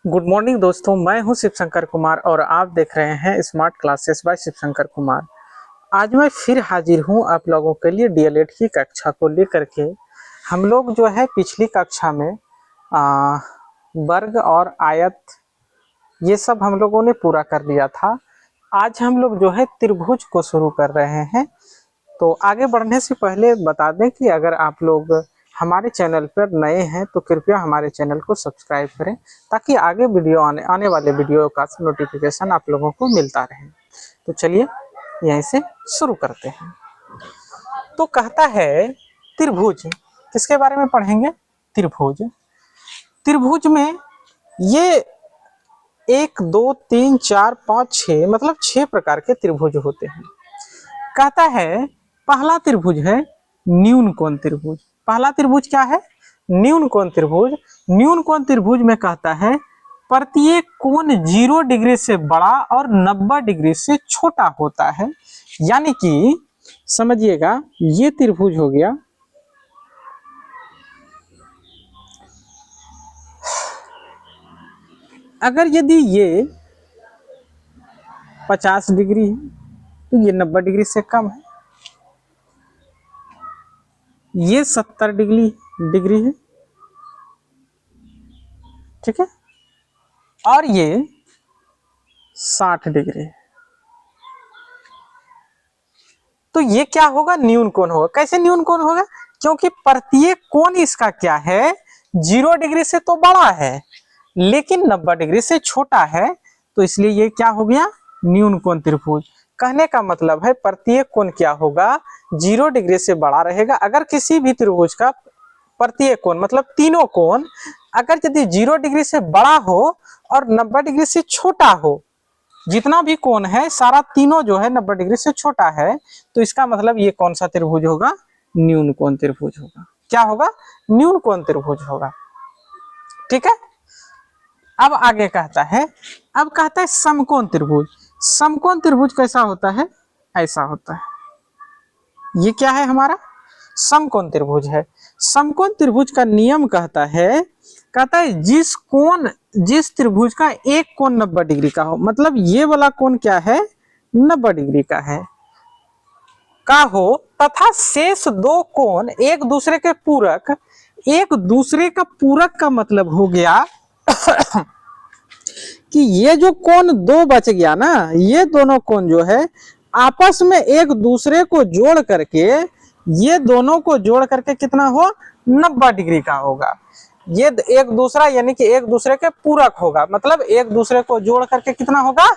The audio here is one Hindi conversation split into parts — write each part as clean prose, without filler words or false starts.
गुड मॉर्निंग दोस्तों, मैं हूं शिव शंकर कुमार और आप देख रहे हैं smart classes by Shiv Shankar Kumar. आज मैं फिर हाजिर हूं आप लोगों के लिए डीएलएड की कक्षा को लेकर के। हम लोग जो है पिछली कक्षा में वर्ग और आयत ये सब हम लोगों ने पूरा कर लिया था। आज हम लोग जो है त्रिभुज को शुरू कर रहे हैं। तो आगे बढ़ने से पहले बता दें कि अगर आप लोग हमारे चैनल पर नए हैं तो कृपया हमारे चैनल को सब्सक्राइब करें ताकि आगे वीडियो आने वाले वीडियो का नोटिफिकेशन आप लोगों को मिलता रहे। तो चलिए यहीं से शुरू करते हैं। तो कहता है त्रिभुज, किसके बारे में पढ़ेंगे? त्रिभुज। त्रिभुज में ये 1 2 3 4 5 6 मतलब 6 प्रकार के त्रिभुज होते हैं। कहता है पहला त्रिभुज है न्यून कोण त्रिभुज। पहला त्रिभुज क्या है? न्यून कोण त्रिभुज। न्यून कोण त्रिभुज में कहता है प्रत्येक कोण 0 डिग्री से बड़ा और 90 डिग्री से छोटा होता है। यानी कि समझिएगा ये त्रिभुज हो गया, अगर यदि ये 50 डिग्री है तो ये 90 डिग्री से कम है, ये 70 डिग्री है, ठीक है, और ये 60 डिग्री है। तो ये क्या होगा? न्यून कोण होगा। कैसे न्यून कोण होगा? क्योंकि प्रत्येक कोण इसका क्या है? 0 डिग्री से तो बड़ा है लेकिन 90 डिग्री से छोटा है, तो इसलिए ये क्या हो गया? न्यून कोण त्रिभुज। कहने का मतलब है प्रत्येक कोण क्या होगा? 0 डिग्री से बड़ा रहेगा। अगर किसी भी त्रिभुज का प्रत्येक कोण मतलब तीनों कोण अगर यदि 0 डिग्री से बड़ा हो और 90 डिग्री से छोटा हो, जितना भी कोण है सारा तीनों जो है 90 डिग्री से छोटा है, तो इसका मतलब ये कौन सा त्रिभुज होगा? न्यून कोण त्रिभुज होगा। क्या होगा? न्यून कोण त्रिभुज होगा। ठीक है। अब आगे कहता है, अब कहता है समकोण त्रिभुज। समकोण त्रिभुज कैसा होता है? ऐसा होता है। ये क्या है? हमारा समकोण त्रिभुज है। समकोण त्रिभुज का नियम कहता है जिस त्रिभुज का एक कोण 90 डिग्री का हो, मतलब ये वाला कोण क्या है? 90 डिग्री का है का हो, तथा शेष दो कोण एक दूसरे के पूरक। एक दूसरे का पूरक का मतलब हो गया कि ये जो कोण दो बच गया ना, ये दोनों कोण जो है आपस में एक दूसरे को जोड़ करके, ये दोनों को जोड़ करके कितना हो? 90 डिग्री का होगा। ये एक दूसरा यानी कि एक दूसरे के पूरक होगा, मतलब एक दूसरे को जोड़ करके कितना होगा?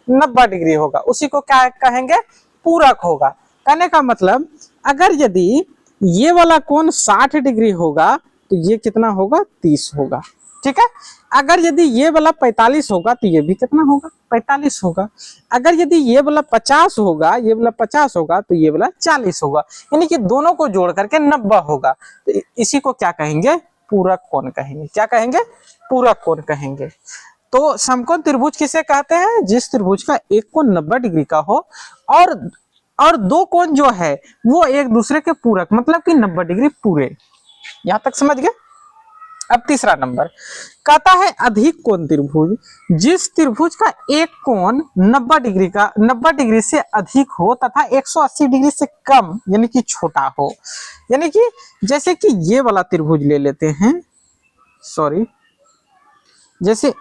90 डिग्री होगा। उसी को क्या कहेंगे? पूरक होगा। कहने का मतलब अगर यदि ये वाला कोण 60 डिग्री होगा तो ये कितना होगा? 30 होगा। ठीक है। अगर यदि ये वाला 45 होगा तो ये भी कितना होगा? 45 होगा। अगर यदि ये वाला 50 होगा, ये वाला 50 होगा तो ये वाला 40 होगा, यानी कि दोनों को जोड़ करके 90 होगा। तो इसी को क्या कहेंगे? पूरक कोण कहेंगे। क्या कहेंगे? पूरक कोण कहेंगे। तो समकोण त्रिभुज किसे कहते हैं? जिस त्रिभुज का एक कोण 90 डिग्री का हो और दो कोण जो है वो एक दूसरे के पूरक, मतलब कि 90 डिग्री पूरे। यहां तक समझ गए? अब तीसरा नंबर कहता है अधिक कोण त्रिभुज। जिस त्रिभुज का एक कोण 90 डिग्री से अधिक हो तथा 180 डिग्री से कम यानी कि छोटा हो। यानी कि जैसे कि ये वाला त्रिभुज ले लेते हैं, सॉरी, जैसे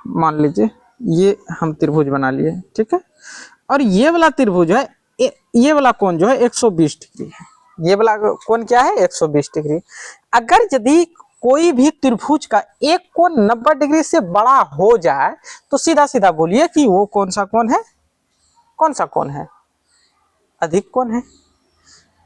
मान लीजिए ये हम त्रिभुज बना लिए, ठीक है, और ये वाला त्रिभुज है, ये वाला कोण जो है 120 डिग्री है। ये वाला कोण क्या है? 120 डिग्री। अगर यदि कोई भी त्रिभुज का एक कोण 90 डिग्री से बड़ा हो जाए तो सीधा सीधा बोलिए कि वो कौन सा कोण है? कौन सा कोण है? अधिक कोण है।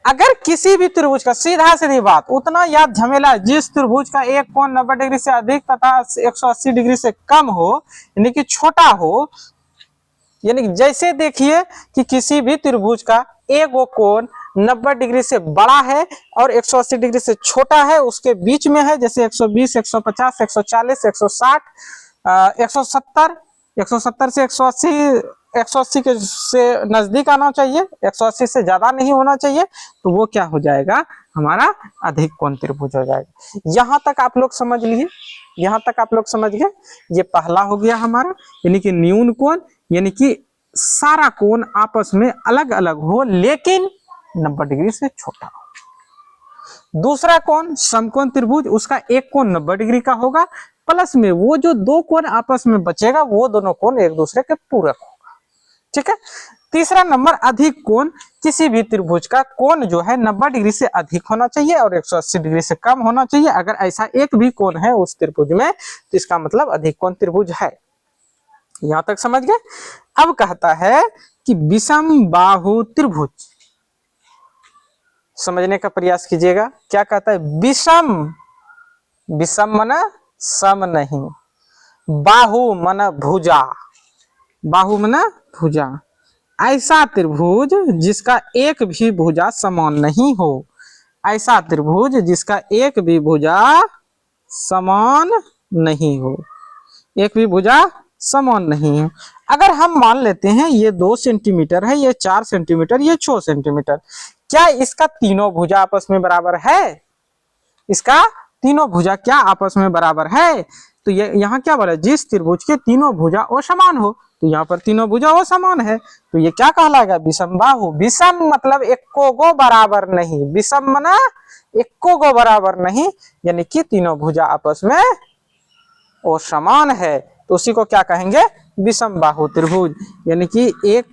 अगर किसी भी त्रिभुज का, सीधा सीधी बात, उतना याद झमेला, जिस त्रिभुज का एक कोण 90 डिग्री से अधिक तथा 180 डिग्री से कम हो यानी कि छोटा हो, यानी कि जैसे देखिए कि किसी भी त्रिभुज का एक वो कोण 90 डिग्री से बड़ा है और 180 डिग्री से छोटा है, उसके बीच में है, जैसे 120, 150, 140, 160, 170, 170 से 180 के से नजदीक आना चाहिए, 180 से ज्यादा नहीं होना चाहिए, तो वो क्या हो जाएगा? हमारा अधिक कोण त्रिभुज हो जाएगा। यहां तक आप लोग समझ लिए, यहां तक आप लोग समझ गए। ये पहला हो गया हमारा, यानी कि न्यून कोण, यानी कि सारा कोण आपस में अलग अलग हो लेकिन 90 डिग्री से छोटा हो। दूसरा कोण समकोण त्रिभुज, उसका एक कोण 90 डिग्री का होगा, प्लस में वो जो दो कोण आपस में बचेगा वो दोनों कोण एक दूसरे के पूरक होगा। ठीक है। तीसरा नंबर अधिक कोण, किसी भी त्रिभुज का कोण जो है 90 डिग्री से अधिक होना चाहिए और 180 डिग्री से कम होना चाहिए। अगर ऐसा एक भी कोण है उस त्रिभुज में तो इसका मतलब अधिक कोण त्रिभुज है। यहां तक समझ गए। अब कहता है कि विषम बाहु त्रिभुज, समझने का प्रयास कीजिएगा। क्या कहता है? विषम, विषम माना सम नहीं, बाहु माना भुजा, बाहु माना भुजा, ऐसा त्रिभुज जिसका एक भी भुजा समान नहीं हो, ऐसा त्रिभुज जिसका एक भी भुजा समान नहीं हो, एक भी भुजा समान नहीं है। अगर हम मान लेते हैं ये 2 सेंटीमीटर है, ये 4 सेंटीमीटर, ये 6 सेंटीमीटर, क्या इसका तीनों भुजा आपस में बराबर है? इसका तीनों भुजा क्या आपस में बराबर है? तो ये यहाँ क्या बोला? जिस त्रिभुज के तीनों भुजा वो समान हो, तो यहाँ पर तीनों भुजा वो समान है, तो ये क्या कहलाएगा? विषम बाहु। विषम मतलब एको गो बराबर नहीं, विषम माना एको गो बराबर नहीं, यानी कि तीनों भुजा आपस में वो समान है, तो उसी को क्या कहेंगे? विषम बाहु त्रिभुज। यानी कि एक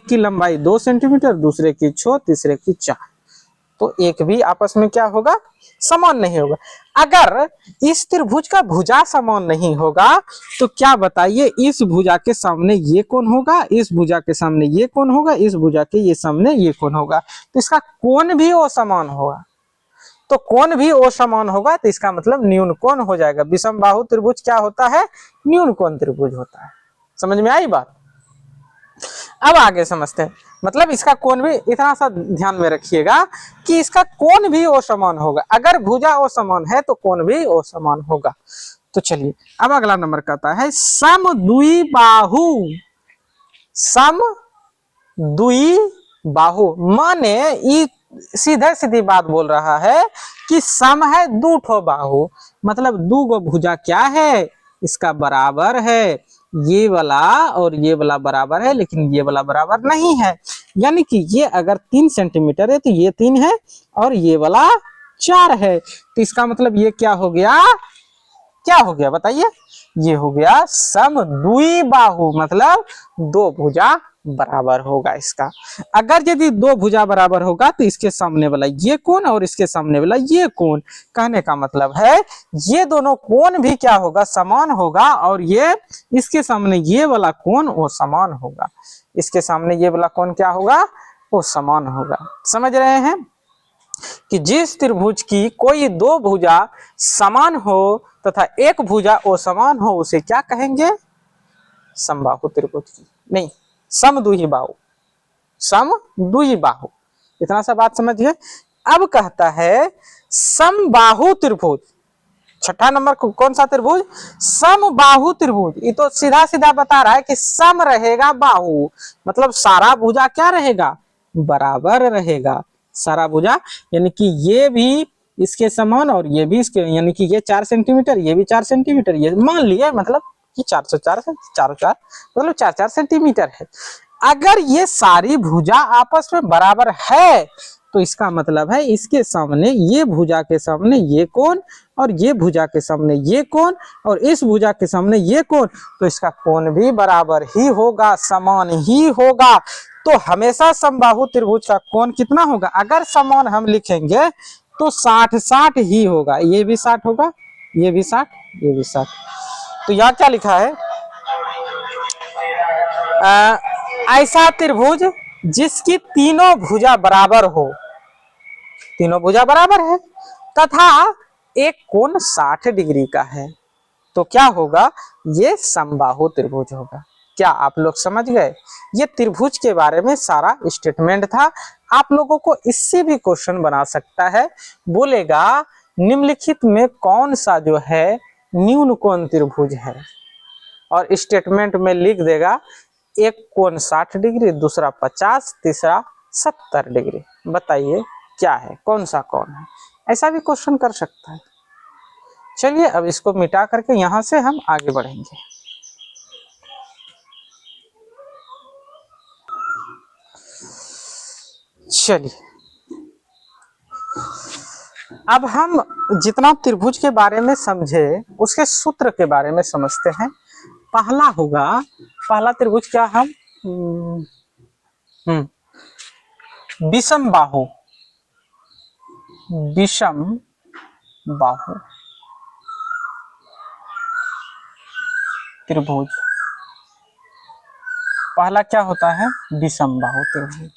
की लंबाई 2 सेंटीमीटर, दूसरे की 6, तीसरे की 4, तो एक भी आपस में क्या होगा? समान नहीं होगा। अगर इस त्रिभुज का भुजा समान नहीं होगा तो क्या बताइए? इस भुजा के सामने ये कोण होगा, इस भुजा के सामने ये कोण होगा, इस भुजा के ये सामने ये कोण होगा, तो इसका कोण भी वो समान होगा। तो कोण भी वो समान होगा, तो इसका मतलब न्यून कोण हो जाएगा। विषम बाहु त्रिभुज क्या होता है? न्यून कोण त्रिभुज होता है। समझ में आई बात? अब आगे समझते हैं। मतलब इसका कोण भी, इतना सा ध्यान में रखिएगा कि इसका कोण भी वो समान होगा। अगर भुजा वो समान है तो कोण भी वो समान होगा। तो चलिए अब अगला नंबर कहता है समद्विबाहु। समद्विबाहु माने सीधे सीधी बात बोल रहा है कि सम है दू ठो बाहु, मतलब दू गो भुजा क्या है? इसका बराबर है। ये वाला और ये वाला बराबर है, लेकिन ये वाला बराबर नहीं है। यानी कि ये अगर 3 सेंटीमीटर है तो ये 3 है और ये वाला 4 है, तो इसका मतलब ये क्या हो गया? क्या हो गया बताइए? ये हो गया समद्विबाहु, मतलब दो भुजा बराबर होगा इसका। अगर यदि दो भुजा बराबर होगा तो इसके सामने वाला ये कोण और इसके सामने वाला ये कोण, कहने का मतलब है ये दोनों कोण भी क्या होगा? समान होगा, और ये इसके सामने ये वाला कोण वो समान होगा, इसके सामने ये वाला कोण क्या होगा? वो समान होगा। समझ रहे हैं कि जिस त्रिभुज की कोई दो भुजा समान हो तथा एक भुजा वो समान हो उसे क्या कहेंगे? समबाहु त्रिभुज की नहीं, समद्विबाहु, समद्विबाहु। इतना सा बात समझिए। अब कहता है समबाहु त्रिभुज, छठा नंबर कौन सा त्रिभुज? समबाहु त्रिभुज। ये तो सीधा सीधा बता रहा है कि सम रहेगा बाहु, मतलब सारा भुजा क्या रहेगा? बराबर रहेगा सारा भुजा। यानी कि ये भी इसके समान और ये भी इसके, यानी कि ये 4 सेंटीमीटर, ये भी 4 सेंटीमीटर, ये मान लिए मतलब कि 404 मतलब 4-4 सेंटीमीटर है। अगर ये सारी भुजा आपस में बराबर है तो इसका मतलब है इसके सामने ये भुजा के सामने ये कोण और ये भुजा के सामने ये कोण और इस भुजा के सामने ये कोण, तो इसका कोण भी बराबर ही होगा, समान ही होगा। तो हमेशा समबाहु त्रिभुज का कोण कितना होगा? अगर समान हम लिखेंगे तो 60-60 ही होगा। ये भी 60 होगा, ये भी 60, ये भी 60। तो यहाँ क्या लिखा है? ऐसा त्रिभुज जिसकी तीनों भुजा बराबर हो, तीनों भुजा बराबर है तथा एक कोण 60 डिग्री का है, तो क्या होगा? ये समबाहु त्रिभुज होगा। क्या आप लोग समझ गए? ये त्रिभुज के बारे में सारा स्टेटमेंट था। आप लोगों को इससे भी क्वेश्चन बना सकता है, बोलेगा निम्नलिखित में कौन सा जो है न्यून कोण त्रिभुज है, और स्टेटमेंट में लिख देगा एक कोण 60 डिग्री, दूसरा 50, तीसरा 70 डिग्री। बताइए क्या है, कौन सा कौन है, ऐसा भी क्वेश्चन कर सकता है। चलिए अब इसको मिटा करके यहां से हम आगे बढ़ेंगे। चलिए अब हम जितना त्रिभुज के बारे में समझे उसके सूत्र के बारे में समझते हैं। पहला होगा, पहला त्रिभुज क्या, हम विषम बाहु, विषम बाहु त्रिभुज, पहला क्या होता है, विषम बाहु त्रिभुज।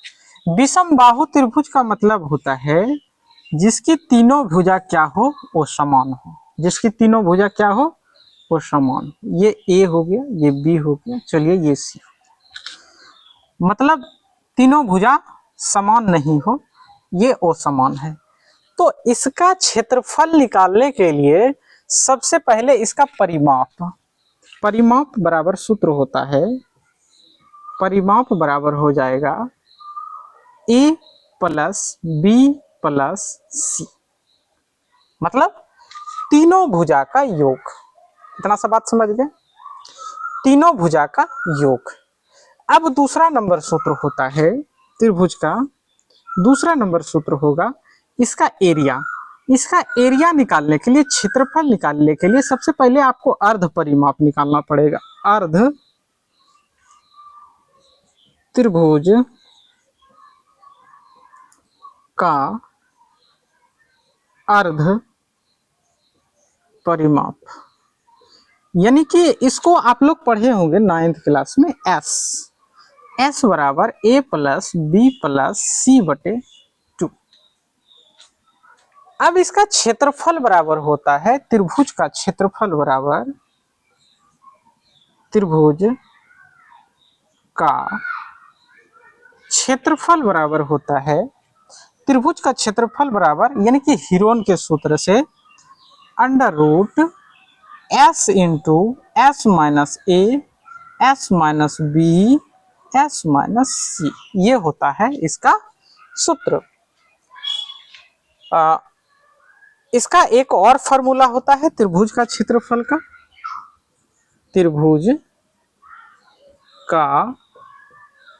विषम बाहु त्रिभुज का मतलब होता है जिसकी तीनों भुजा क्या हो वो समान हो, जिसकी तीनों भुजा क्या हो वो समान। ये ए हो गया, ये बी हो गया, चलिए ये सी, मतलब तीनों भुजा समान नहीं हो, ये असमान है। तो इसका क्षेत्रफल निकालने के लिए सबसे पहले इसका परिमाप, परिमाप बराबर सूत्र होता है, परिमाप बराबर हो जाएगा ए प्लस बी प्लस सी, मतलब तीनों भुजा का योग। इतना सा बात समझ गए, तीनों भुजा का योग। अब दूसरा नंबर सूत्र होता है त्रिभुज का, दूसरा नंबर सूत्र होगा इसका एरिया। इसका एरिया निकालने के लिए, क्षेत्रफल निकालने के लिए सबसे पहले आपको अर्ध परिमाप निकालना पड़ेगा। अर्ध त्रिभुज का अर्ध परिमाप, यानी कि इसको आप लोग पढ़े होंगे 9th क्लास में, एस बराबर ए प्लस बी प्लस सी बटे 2। अब इसका क्षेत्रफल बराबर होता है, त्रिभुज का क्षेत्रफल बराबर, त्रिभुज का क्षेत्रफल बराबर होता है, त्रिभुज का क्षेत्रफल बराबर यानी कि हीरोन के सूत्र से under root s into s minus a s minus b s minus c, ये होता है इसका सूत्र। इसका एक और फॉर्मूला होता है त्रिभुज का क्षेत्रफल का, त्रिभुज का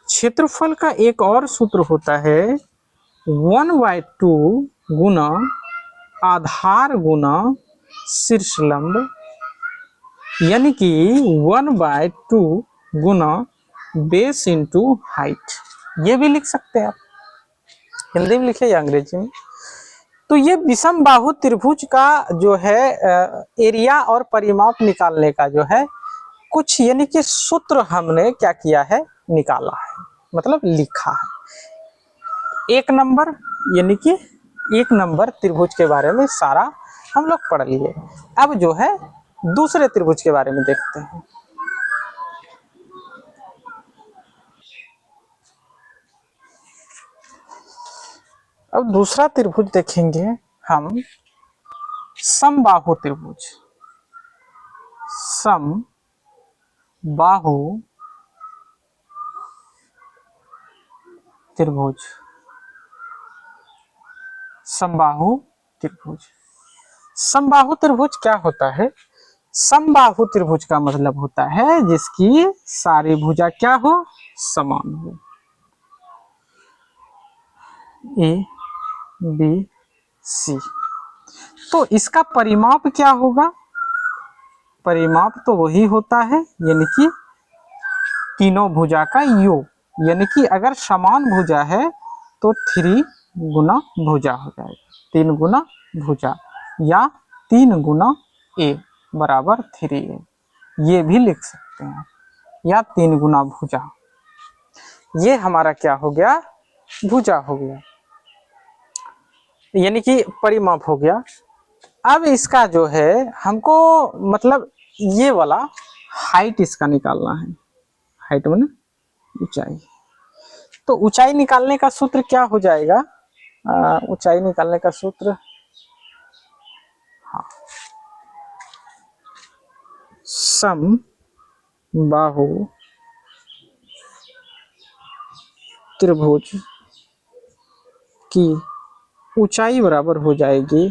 क्षेत्रफल का एक और सूत्र होता है 1/2 गुना आधार गुना शीर्षलंब, यानी कि 1/2 गुना बेस इंटू हाइट। ये भी लिख सकते हैं आप, हिंदी में लिखे या अंग्रेजी में। तो ये विषम बाहु त्रिभुज का जो है एरिया और परिमाप निकालने का जो है कुछ यानी कि सूत्र हमने क्या किया है, निकाला है, मतलब लिखा है। एक नंबर यानी कि एक नंबर त्रिभुज के बारे में सारा हम लोग पढ़ लिए। अब जो है दूसरे त्रिभुज के बारे में देखते हैं। अब दूसरा त्रिभुज देखेंगे हम, समबाहु त्रिभुज, समबाहु त्रिभुज, समबाहु त्रिभुज। समबाहु त्रिभुज क्या होता है, समबाहु त्रिभुज का मतलब होता है जिसकी सारी भुजा क्या हो, समान हो, ए बी सी। तो इसका परिमाप क्या होगा, परिमाप तो वही होता है यानी कि तीनों भुजा का योग, यानी कि अगर समान भुजा है तो 3 गुना भुजा हो जाएगा, 3 गुना भुजा, या 3 गुना ए बराबर 3a, ये भी लिख सकते हैं, या 3 गुना भुजा। ये हमारा क्या हो गया, भुजा हो गया, यानी कि परिमाप हो गया। अब इसका जो है हमको मतलब ये वाला हाइट इसका निकालना है, हाइट में ऊंचाई। तो ऊंचाई निकालने का सूत्र क्या हो जाएगा, ऊंचाई निकालने का सूत्र, हाँ, समबाहु त्रिभुज की ऊंचाई बराबर हो जाएगी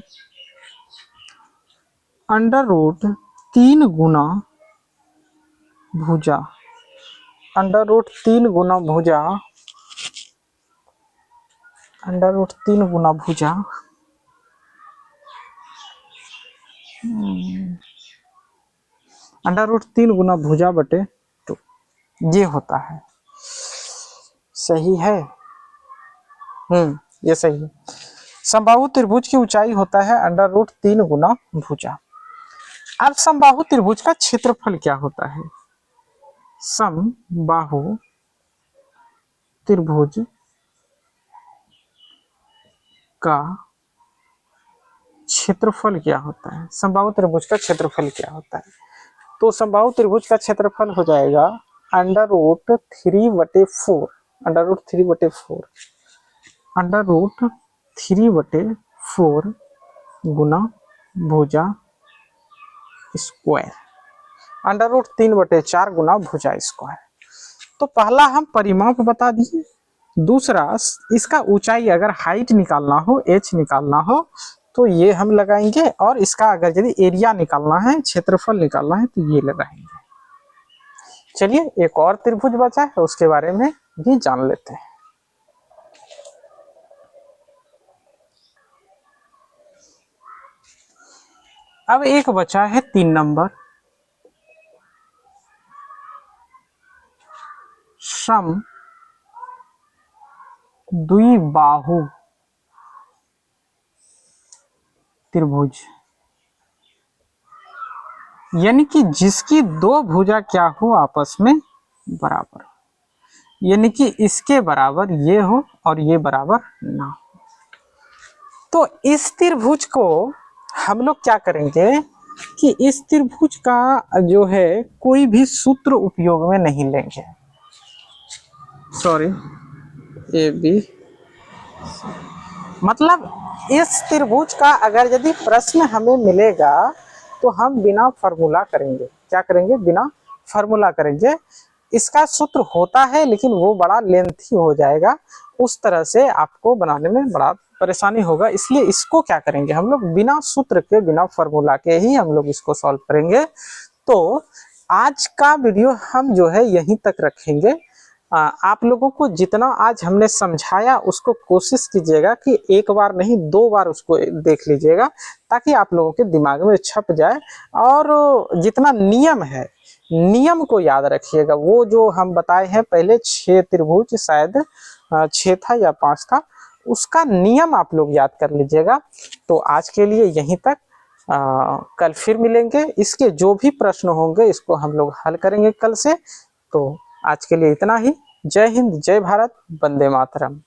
अंडर रूट 3 गुना भुजा, अंडर रूट 3 गुना भुजा, अंडर रूट 3 गुना भुजा अंडर रूट 3 गुना भुजा बटे 2, ये होता है। सही है, ये सही है। समबाहु त्रिभुज की ऊंचाई होता है अंडर रूट 3 गुना भुजा। अब समबाहु त्रिभुज का क्षेत्रफल क्या होता है? समबाहु त्रिभुज का क्षेत्रफल क्या होता है? समबाहु त्रिभुज का क्षेत्रफल क्या होता है? तो समबाहु त्रिभुज का क्षेत्रफल हो जाएगा under root 3/4, under root 3/4, under root 3/4 गुना भुजा स्क्वायर, अंडर रूट 3/4 गुना भुजा स्क्वायर। तो पहला हम परिमाप बता दिए, दूसरा इसका ऊंचाई अगर हाइट निकालना हो, एच निकालना हो तो ये हम लगाएंगे, और इसका अगर यदि एरिया निकालना है, क्षेत्रफल निकालना है तो ये लगाएंगे। चलिए एक और त्रिभुज बचा है, उसके बारे में भी जान लेते हैं। अब एक बचा है 3 नंबर, सम द्विबाहु त्रिभुज, यानी कि जिसकी दो भुजा क्या हो आपस में बराबर, यानी कि इसके बराबर ये हो और ये बराबर ना हो। तो इस त्रिभुज को हम लोग क्या करेंगे कि इस त्रिभुज का जो है कोई भी सूत्र उपयोग में नहीं लेंगे। सॉरी, ए बी, मतलब इस त्रिभुज का अगर यदि प्रश्न हमें मिलेगा तो हम बिना फॉर्मूला करेंगे। क्या करेंगे? बिना फॉर्मूला करेंगे। इसका सूत्र होता है लेकिन वो बड़ा लेंथी हो जाएगा, उस तरह से आपको बनाने में बड़ा परेशानी होगा, इसलिए इसको क्या करेंगे हम लोग बिना सूत्र के, बिना फॉर्मूला के ही हम लोग इसको सॉल्व करेंगे। तो आज का वीडियो हम जो है यहीं तक रखेंगे। आप लोगों को जितना आज हमने समझाया उसको कोशिश कीजिएगा कि एक बार नहीं 2 बार उसको देख लीजिएगा, ताकि आप लोगों के दिमाग में छप जाए। और जितना नियम है, नियम को याद रखिएगा। वो जो हम बताए हैं पहले 6 त्रिभुज, शायद 6 था या 5 था, उसका नियम आप लोग याद कर लीजिएगा। तो आज के लिए यहीं तक, कल फिर मिलेंगे। इसके जो भी प्रश्न होंगे इसको हम लोग हल करेंगे कल से। तो आज के लिए इतना ही। जय हिंद, जय भारत, वंदे मातरम।